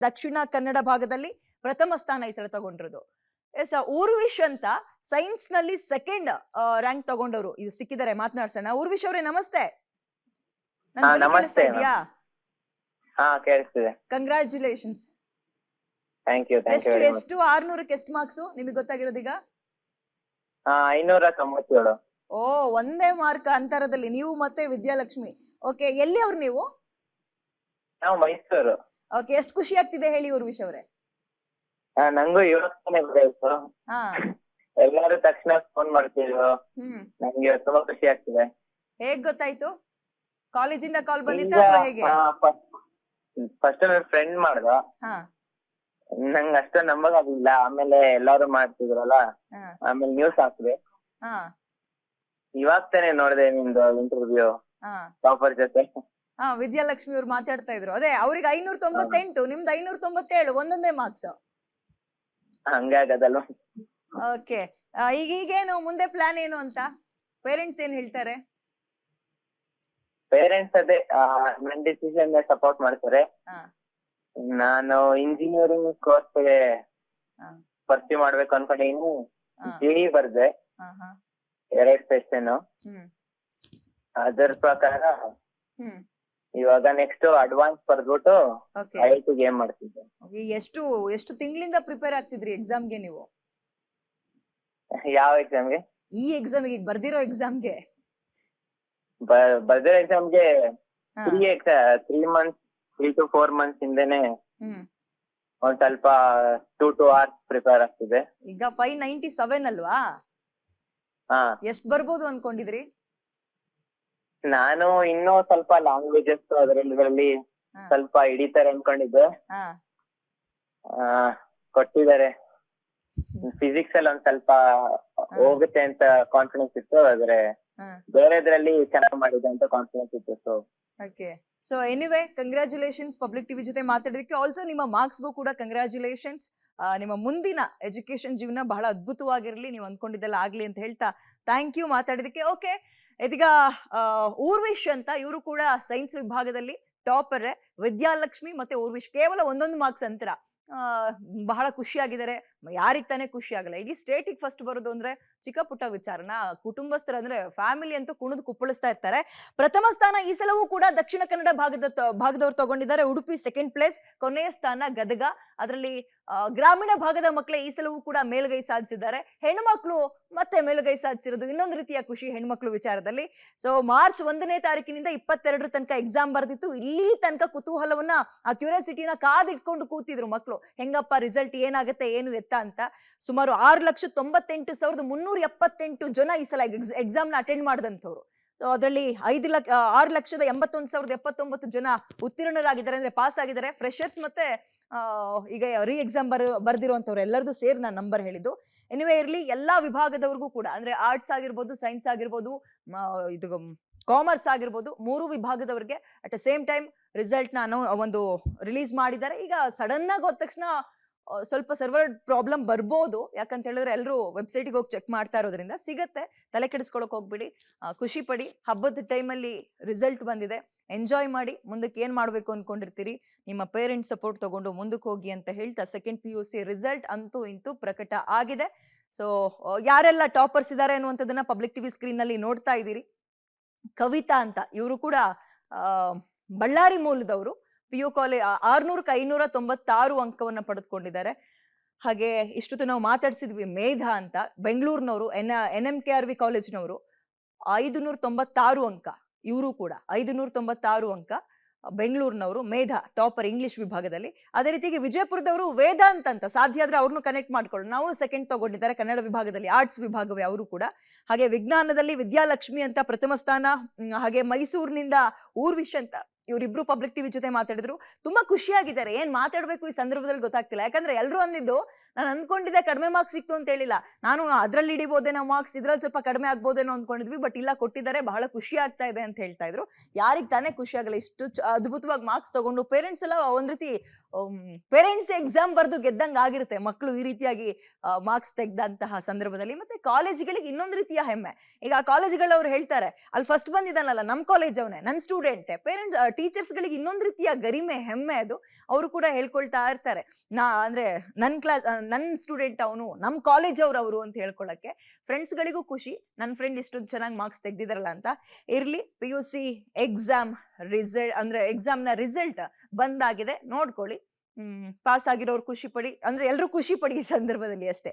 ದಕ್ಷಿಣ ಕನ್ನಡ ಭಾಗದಲ್ಲಿ ಪ್ರಥಮ ಸ್ಥಾನ ಈ ಸಲ ತಗೊಂಡಿರೋದು. ಎಸ್ ಊರ್ವಿಶ್ ಅಂತ ಸೈನ್ಸ್ ನಲ್ಲಿ ಸೆಕೆಂಡ್ ರ್ಯಾಂಕ್ ತಗೊಂಡವರು ಇದು ಸಿಕ್ಕಿದ್ದಾರೆ. ಮಾತನಾಡ್ಸೋಣ. ಊರ್ವಿಶ್ ಅವರೇ ನಮಸ್ತೆ. ನನ್ ಧ್ವನಿ ಕೇಳಿಸ್ತಾ ನಮಸ್ತೆ ಮ್ಯಾಮ್. ಇದೆಯಾ? ಕೇಳಿಸ್ತಿದೆ. ಕಂಗ್ರಾಚ್ಯುಲೇಷನ್ಸ್. ಥ್ಯಾಂಕ್ ಯು ಎಷ್ಟು ವೆರಿ ಮಚ್. ಎಷ್ಟು 600ಕ್ಕೆ ಎಷ್ಟು ಮಾರ್ಕ್ಸ್ ನಿಮಗೆ ಗೊತ್ತಾಗಿರೋದೀಗ? 597. ಓ, ಒಂದೇ ಮಾರ್ಕ್ ಅಂತರದಲ್ಲಿ ನೀವು ಮತ್ತೆ ವಿದ್ಯಾಲಕ್ಷ್ಮಿ. ಓಕೆ, ಎಲ್ಲಿ ಅವ್ರು ನೀವು? ನಾವು ಮೈಸೂರು. ಓಕೆ, ಎಷ್ಟು ಖುಷಿ ಆಗ್ತಿದೆ ಹೇಳಿ ಊರ್ವಿಶ್ ಅವರೇ. ನಂಗೂ ಇವತ್ತೇ ಗೊತ್ತಾಯ್ತು. ಹಾ, ಎಲ್ಲರೂ ತಕ್ಷಣ ಫೋನ್ ಮಾಡ್ತಿದ್ರು. ನಂಗೆ ತುಂಬಾ ಖುಷಿ ಆಗ್ತಿದೆ. ಹೇಗ್ ಗೊತ್ತಾಯ್ತು? ಕಾಲೇಜಿಂದ ಕಾಲ್ ಬಂದಿತ್ತ ಈಗ ಅಥವಾ ಹೇಗೆ? ಫಸ್ಟ್ ನನ್ನ ಫ್ರೆಂಡ್ ಮಾಡ್ದ. ಹಾ, ನಂಗೆ ಅಷ್ಟ ನಂಬಕ್ ಆಗ್ಲಿಲ್ಲ. ಆಮೇಲೆ ಎಲ್ಲಾರು ಮಾಡ್ತಿದ್ರಲ್ಲ, ಹಾ, ಆಮೇಲೆ ನ್ಯೂಸ್ ಹಾಕಿದೆ. ಹಾ, ಇವಾಗ ತಾನೇ ನೋಡಿದೆ ನಿಮ್ದು ಇಂಟರ್ವ್ಯೂ ಹಾ, ಟಾಪರ್ ಜೊತೆ. ಹಾ. ವಿದ್ಯಾಲಕ್ಷ್ಮಿ ಅವ್ರು ಮಾತಾಡ್ತಾ ಇದ್ರು. ಅದೇ ಅವ್ರಿಗೆ 598, ನಿಮ್ದು 597, ಒಂದೊಂದೇ ಮಾರ್ಕ್ಸ್. ಹಂಗಾಗದಲ್ವಾ? ಓಕೆ, ಈಗೇನು ಮುಂದೆ ಪ್ಲಾನ್ ಏನು ಅಂತ ಪೇರೆಂಟ್ಸ್ ಏನ್ ಹೇಳ್ತಾರೆ? ಪೇರೆಂಟ್ಸ್ ಅದೇ ನನ್ ಡಿಸಿಷನ್ ಸಪೋರ್ಟ್ ಮಾಡ್ತಾರೆ. ಹಾ, ನಾನು ಇಂಜಿನಿಯರಿಂಗ್ ಕೋರ್ಸ್ಗೆ ಹಾ, ಪರ್ಸ್ಯೂ ಮಾಡ್ಬೇಕು ಅನ್ಕೊಂಡಿನಿ. ಹಾ, ಜಿಡಿ ಬರ್ದೆ ಹಾ, ಹಾ. 2 ಸೆಷನ್. ಹ್ಮ್, ಅದರ ಪ್ರಕಾರ ಹ್ಮ್. ಇವಾಗ ನೆಕ್ಸ್ಟ್ ಅಡ್ವಾನ್ಸ್ ಬರ್ದ್ಬಿಟ್ಟು ಓಕೆ, ಐಟಿ ಗೇಮ್ ಮಾಡ್ತಿದ್ದೆ. ಎಷ್ಟು ಎಷ್ಟು ತಿಂಗಳಿಂದ ಪ್ರಿಪೇರ್ ಆಗ್ತಿದ್ರಿ ಎಕ್ಸಾಮ್ಗೆ ನೀವು? ಯಾವ ಎಕ್ಸಾಮ್ಗೆ? ಈ ಎಕ್ಸಾಮಿಗೆ, ಈಗ ಬರ್ದಿರೋ ಎಕ್ಸಾಮ್ಗೆ? ಬರ್ದಿರೋ ಎಕ್ಸಾಮ್ಗೆ ಹಾ, 3 ಮಂತ್ಸ್ 3 to 4 ಮಂತ್ಸ್ ಹಿಂದೆನೆ ಹ್ಮ್. ಒಂದ್ ಸ್ವಲ್ಪ 2 to hours ಪ್ರಿಪೇರ್ ಆಗ್ತಿದೆ. ಈಗ 597 ಅಲ್ವಾ? ಹಾ, ಎಷ್ಟ್ ಬರ್ಬೋದು ಅನ್ಕೊಂಡಿದ್ರಿ? ನಾನು ಇನ್ನೂ ಸ್ವಲ್ಪ ಲ್ಯಾಂಗ್ವೇಜಸ್ ಅದ್ರಲ್ಲಿ ಹಾ, ಸ್ವಲ್ಪ ಹಿಡಿತಾರೆ ಅನ್ಕೊಂಡಿದ್ದೆ. ಹಾ, ಕೊಟ್ಟಿದ್ದಾರೆ. ಫಿಸಿಕ್ಸ್ ಅಲ್ಲಿ ಒಂದ್ ಸ್ವಲ್ಪ ಹೋಗುತ್ತೆ ಅಂತ ಕಾನ್ಫಿಡೆನ್ಸ್ ಇತ್ತು. ಆದ್ರೆ ಹಾ. ಬೇರೆದ್ರಲ್ಲಿ ಚೆನ್ನಾಗಿ ಮಾಡಿದೆ ಅಂತ ಕಾನ್ಫಿಡೆನ್ಸ್ ಇತ್ತು. So okay, so anyway congratulations public TV ಜೊತೆ ಮಾತಾಡೋದಕ್ಕೆ. ಆಲ್ಸೋ ನಿಮ್ಮ ಮಾರ್ಕ್ಸ್ಗೂ ಕೂಡ ಕಂಗ್ರಾಚುಲೇಷನ್ಸ್. ನಿಮ್ಮ ಮುಂದಿನ ಎಜುಕೇಶನ್ ಜೀವನ ಬಹಳ ಅದ್ಭುತವಾಗಿರ್ಲಿ, ನೀವು ಅಂದ್ಕೊಂಡಿದ್ದೆಲ್ಲ ಆಗ್ಲಿ ಅಂತ ಹೇಳ್ತಾ ಥ್ಯಾಂಕ್ ಯು ಮಾತಾಡೋದಕ್ಕೆ. ಓಕೆ, ಇದೀಗ ಊರ್ವಿಶ್ ಅಂತ ಇವರು ಕೂಡ ಸೈನ್ಸ್ ವಿಭಾಗದಲ್ಲಿ ಟಾಪರ್. ವಿದ್ಯಾಲಕ್ಷ್ಮಿ ಮತ್ತೆ ಊರ್ವಿಶ್ ಕೇವಲ ಒಂದೊಂದು ಮಾರ್ಕ್ಸ್ ಅಂತರ. ಬಹಳ ಖುಷಿಯಾಗಿದ್ದಾರೆ. ಯಾರಿಗ್ ತಾನೇ ಖುಷಿ ಆಗಲ್ಲ? ಇಡೀ ಸ್ಟೇಟಿಗೆ ಫಸ್ಟ್ ಬರೋದು ಅಂದ್ರೆ ಚಿಕ್ಕ ಪುಟ್ಟ ವಿಚಾರನ, ಕುಟುಂಬಸ್ಥರು ಅಂದ್ರೆ ಫ್ಯಾಮಿಲಿ ಅಂತೂ ಕುಣಿದು ಕುಪ್ಪಳಿಸ್ತಾ ಇರ್ತಾರೆ. ಪ್ರಥಮ ಸ್ಥಾನ ಈ ಸಲವೂ ಕೂಡ ದಕ್ಷಿಣ ಕನ್ನಡ ಭಾಗದವ್ರು ತಗೊಂಡಿದ್ದಾರೆ. ಉಡುಪಿ ಸೆಕೆಂಡ್ ಪ್ಲೇಸ್, ಕೊನೆಯ ಸ್ಥಾನ ಗದಗ. ಅದರಲ್ಲಿ ಗ್ರಾಮೀಣ ಭಾಗದ ಮಕ್ಕಳೇ ಈ ಸಲವೂ ಕೂಡ ಮೇಲುಗೈ ಸಾಧಿಸಿದ್ದಾರೆ. ಹೆಣ್ಮಕ್ಳು ಮತ್ತೆ ಮೇಲುಗೈ ಸಾಧಿಸಿರೋದು ಇನ್ನೊಂದು ರೀತಿಯ ಖುಷಿ ಹೆಣ್ಮಕ್ಳು ವಿಚಾರದಲ್ಲಿ. ಸೊ ಮಾರ್ಚ್ 1ನೇ ತಾರೀಕಿನಿಂದ 22 ತನಕ ಎಕ್ಸಾಮ್ ಬರ್ದಿತ್ತು. ಇಲ್ಲಿ ತನಕ ಕುತೂಹಲವನ್ನ, ಆ ಕ್ಯೂರಿಯಾಸಿಟಿನ ಕಾದಿಟ್ಕೊಂಡು ಕೂತಿದ್ರು ಮಕ್ಕಳು. ಹೆಂಗಪ್ಪ ರಿಸಲ್ಟ್ ಏನಾಗುತ್ತೆ ಏನು ಎತ್ತ ಅಂತ. ಸುಮಾರು 6,98,378 ಜನ ಈ ಸಲ ಎಕ್ಸಾಮ್ನ ಅಟೆಂಡ್ ಮಾಡಿದಂಥವ್ರು. ಅದರಲ್ಲಿ 6,81,079 ಜನ ಉತ್ತೀರ್ಣರಾಗಿದ್ದಾರೆ, ಅಂದ್ರೆ ಪಾಸ್ ಆಗಿದ್ದಾರೆ. ಫ್ರೆಶರ್ಸ್ ಮತ್ತೆ ಈಗ ರೀ ಎಕ್ಸಾಮ್ ಬರ್ದಿರುವಂತವ್ರು ಎಲ್ಲರದು ಸೇರಿ ನಾನು ನಂಬರ್ ಹೇಳಿದ್ದು. ಎನಿವೇ ಇರ್ಲಿ, ಎಲ್ಲಾ ವಿಭಾಗದವ್ರಿಗೂ ಕೂಡ ಅಂದ್ರೆ ಆರ್ಟ್ಸ್ ಆಗಿರ್ಬೋದು, ಸೈನ್ಸ್ ಆಗಿರ್ಬೋದು, ಇದು ಕಾಮರ್ಸ್ ಆಗಿರ್ಬೋದು, 3 ವಿಭಾಗದವ್ರಿಗೆ at the same time result ನ ಒಂದು ರಿಲೀಸ್ ಮಾಡಿದ್ದಾರೆ. ಈಗ ಸಡನ್ ಆಗಿ ಹೋದ ತಕ್ಷಣ ಸ್ವಲ್ಪ ಸರ್ವರ್ ಪ್ರಾಬ್ಲಮ್ ಬರ್ಬೋದು. ಯಾಕಂತ ಹೇಳಿದ್ರೆ ಎಲ್ಲರೂ ವೆಬ್ಸೈಟ್ಗೆ ಹೋಗಿ ಚೆಕ್ ಮಾಡ್ತಾ ಇರೋದ್ರಿಂದ ಸಿಗತ್ತೆ. ತಲೆ ಕೆಡಿಸ್ಕೊಳಕ್ ಹೋಗ್ಬಿಡಿ, ಖುಷಿ ಪಡಿ. ಹಬ್ಬದ ಟೈಮಲ್ಲಿ ರಿಸಲ್ಟ್ ಬಂದಿದೆ, ಎಂಜಾಯ್ ಮಾಡಿ. ಮುಂದಕ್ಕೆ ಏನ್ ಮಾಡ್ಬೇಕು ಅನ್ಕೊಂಡಿರ್ತೀರಿ, ನಿಮ್ಮ ಪೇರೆಂಟ್ಸ್ ಸಪೋರ್ಟ್ ತಗೊಂಡು ಮುಂದಕ್ಕೆ ಹೋಗಿ ಅಂತ ಹೇಳ್ತಾ ಸೆಕೆಂಡ್ PUC ರಿಸಲ್ಟ್ ಅಂತೂ ಇಂತೂ ಪ್ರಕಟ ಆಗಿದೆ. ಸೊ ಯಾರೆಲ್ಲ ಟಾಪರ್ಸ್ ಇದ್ದಾರೆ ಅನ್ನುವಂಥದ್ದನ್ನ ಪಬ್ಲಿಕ್ ಟಿವಿ ಸ್ಕ್ರೀನ್ ನಲ್ಲಿ ನೋಡ್ತಾ ಇದ್ದೀರಿ. ಕವಿತಾ ಅಂತ ಇವರು ಕೂಡ ಬಳ್ಳಾರಿ ಮೂಲದವರು. PU ಕಾಲೇಜ್ 600ಕ್ಕೆ 596 ಅಂಕವನ್ನ ಪಡೆದುಕೊಂಡಿದ್ದಾರೆ. ಹಾಗೆ ಇಷ್ಟೊತ್ತು ನಾವು ಮಾತಾಡ್ಸಿದ್ವಿ ಮೇಧಾ ಅಂತ, ಬೆಂಗಳೂರಿನವರು, NMKRV ಕಾಲೇಜ್ನವರು, 596 ಅಂಕ. ಇವರು ಕೂಡ 596 ಅಂಕ, ಬೆಂಗಳೂರಿನವರು. ಮೇಧಾ ಟಾಪರ್ ಇಂಗ್ಲಿಷ್ ವಿಭಾಗದಲ್ಲಿ. ಅದೇ ರೀತಿಗೆ ವಿಜಯಪುರದವರು ವೇದಾಂತ್ ಅಂತ, ಸಾಧ್ಯ ಆದ್ರೆ ಅವ್ರನ್ನು ಕನೆಕ್ಟ್ ಮಾಡ್ಕೊಳ್ಳೋಣ. ನಾವು ಸೆಕೆಂಡ್ ತಗೊಂಡಿದ್ದಾರೆ ಕನ್ನಡ ವಿಭಾಗದಲ್ಲಿ, ಆರ್ಟ್ಸ್ ವಿಭಾಗವೇ ಅವರು ಕೂಡ. ಹಾಗೆ ವಿಜ್ಞಾನದಲ್ಲಿ ವಿದ್ಯಾಲಕ್ಷ್ಮಿ ಅಂತ ಪ್ರಥಮ ಸ್ಥಾನ. ಹಾಗೆ ಮೈಸೂರಿನಿಂದ ಊರ್ವಿಶ್ ಅಂತ, ಇವರಿಬ್ರು ಪಬ್ಲಿಕ್ ಟಿವಿ ಜೊತೆ ಮಾತಾಡಿದ್ರು. ತುಂಬಾ ಖುಷಿಯಾಗಿದ್ದಾರೆ. ಏನ್ ಮಾತಾಡ್ಬೇಕು ಈ ಸಂದರ್ಭದಲ್ಲಿ ಗೊತ್ತಾಗ್ತಿಲ್ಲ. ಯಾಕಂದ್ರೆ ಎಲ್ಲರೂ ಅಂದಿದ್ದು, ನಾನು ಅಂದ್ಕೊಂಡಿದ್ದೆ ಕಡಿಮೆ ಮಾರ್ಕ್ಸ್ ಸಿಕ್ತು ಅಂತ ಹೇಳಿಲ್ಲ, ನಾನು ಅದ್ರಲ್ಲಿ ಹಿಡಿಬೋದೇನೋ ಮಾರ್ಕ್ಸ್, ಇದ್ರಲ್ಲಿ ಸ್ವಲ್ಪ ಕಡಿಮೆ ಆಗ್ಬೋದೇನೋ ಅಂದ್ಕೊಂಡಿದ್ವಿ, ಬಟ್ ಇಲ್ಲ ಕೊಟ್ಟಿದ್ದಾರೆ, ಬಹಳ ಖುಷಿ ಆಗ್ತಾ ಇದೆ ಅಂತ ಹೇಳ್ತಾ ಇದ್ರು. ಯಾರಿಗ್ ತಾನೇ ಖುಷಿ ಆಗಲ್ಲ ಇಷ್ಟು ಅದ್ಭುತವಾಗಿ ಮಾರ್ಕ್ಸ್ ತಗೊಂಡು. ಪೇರೆಂಟ್ಸ್ ಎಲ್ಲ ಒಂದ್ ರೀತಿ ಪೇರೆಂಟ್ಸ್ ಎಕ್ಸಾಮ್ ಬರ್ದು ಗೆದ್ದಂಗ ಆಗಿರುತ್ತೆ ಮಕ್ಕಳು ಈ ರೀತಿಯಾಗಿ ಮಾರ್ಕ್ಸ್ ತೆಗೆದಂತಹ ಸಂದರ್ಭದಲ್ಲಿ. ಮತ್ತೆ ಕಾಲೇಜ್ಗಳಿಗೆ ಇನ್ನೊಂದು ರೀತಿಯ ಹೆಮ್ಮೆ. ಈಗ ಕಾಲೇಜ್ಗಳವ್ರು ಹೇಳ್ತಾರೆ, ಅಲ್ಲಿ ಫಸ್ಟ್ ಬಂದಿದ್ದಾನಲ್ಲ ನಮ್ ಕಾಲೇಜ್ ಅವನೇ, ನನ್ ಸ್ಟೂಡೆಂಟ್. ಪೇರೆಂಟ್ಸ್ ಟೀಚರ್ಸ್ ಗಳಿಗೆ ಇನ್ನೊಂದ್ ರೀತಿಯ ಗರಿಮೆ ಹೆಮ್ಮೆ ಅದು. ಅವರು ಕೂಡ ಹೇಳ್ಕೊಳ್ತಾ ಇರ್ತಾರೆ, ಅಂದ್ರೆ ನನ್ ಸ್ಟೂಡೆಂಟ್ ಅವನು, ನಮ್ ಕಾಲೇಜ್ ಅವರು ಅಂತ ಹೇಳ್ಕೊಳಕ್ಕೆ. ಫ್ರೆಂಡ್ಸ್ ಗಳಿಗೂ ಖುಷಿ, ನನ್ ಫ್ರೆಂಡ್ ಇಷ್ಟೊಂದು ಚೆನ್ನಾಗಿ ಮಾರ್ಕ್ಸ್ ತೆಗ್ದಿದಾರಲ್ಲ ಅಂತ. ಇರ್ಲಿ, PUC ಎಕ್ಸಾಮ್ ರಿಸಲ್ಟ್ ಅಂದ್ರೆ ಎಕ್ಸಾಮ್ ನ ರಿಸಲ್ಟ್ ಬಂದಾಗಿದೆ, ನೋಡ್ಕೊಳ್ಳಿ. ಪಾಸ್ ಆಗಿರೋರು ಖುಷಿ ಪಡಿ, ಅಂದ್ರೆ ಎಲ್ರು ಖುಷಿ ಪಡಿ ಈ ಸಂದರ್ಭದಲ್ಲಿ ಅಷ್ಟೇ.